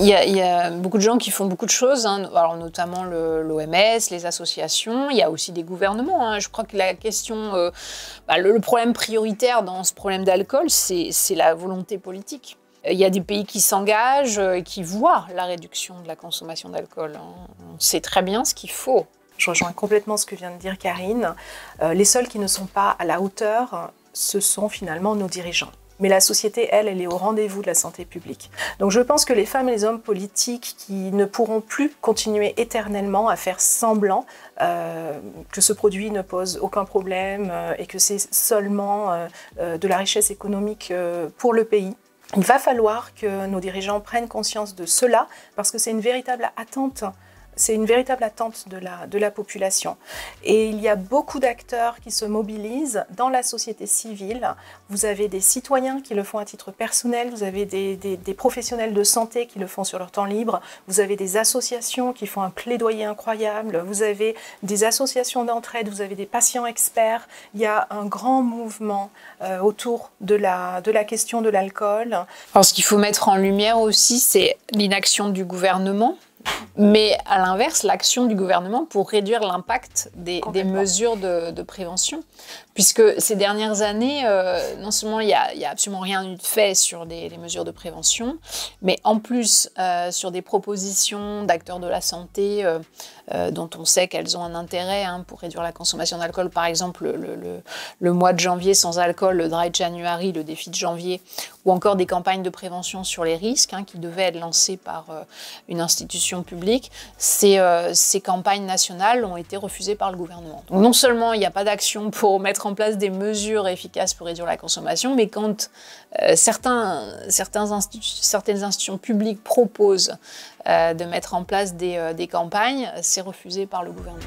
Il y a beaucoup de gens qui font beaucoup de choses, hein, alors notamment l'OMS, les associations, il y a aussi des gouvernements. Hein. Je crois que la question, le problème prioritaire dans ce problème d'alcool, c'est la volonté politique. Il y a des pays qui s'engagent et qui voient la réduction de la consommation d'alcool. On sait très bien ce qu'il faut. Je rejoins complètement ce que vient de dire Karine. Les seuls qui ne sont pas à la hauteur, ce sont finalement nos dirigeants. Mais la société, elle est au rendez-vous de la santé publique. Donc je pense que les femmes et les hommes politiques qui ne pourront plus continuer éternellement à faire semblant que ce produit ne pose aucun problème et que c'est seulement de la richesse économique pour le pays. Il va falloir que nos dirigeants prennent conscience de cela parce que c'est une véritable attente. C'est une véritable attente de la population. Et il y a beaucoup d'acteurs qui se mobilisent dans la société civile. Vous avez des citoyens qui le font à titre personnel, vous avez des professionnels de santé qui le font sur leur temps libre, vous avez des associations qui font un plaidoyer incroyable, vous avez des associations d'entraide, vous avez des patients experts. Il y a un grand mouvement autour de la question de l'alcool. Alors, ce qu'il faut mettre en lumière aussi, c'est l'inaction du gouvernement. Mais à l'inverse, l'action du gouvernement pour réduire l'impact des mesures de prévention. Puisque ces dernières années, non seulement il y a absolument rien eu de fait sur les mesures de prévention, mais en plus sur des propositions d'acteurs de la santé dont on sait qu'elles ont un intérêt pour réduire la consommation d'alcool. Par exemple, le mois de janvier sans alcool, le Dry January, le défi de janvier, ou encore des campagnes de prévention sur les risques qui devaient être lancées par une institution publique. Ces campagnes nationales ont été refusées par le gouvernement. Donc non seulement il n'y a pas d'action pour mettre en place des mesures efficaces pour réduire la consommation, mais quand certaines institutions publiques proposent de mettre en place des campagnes, c'est refusé par le gouvernement.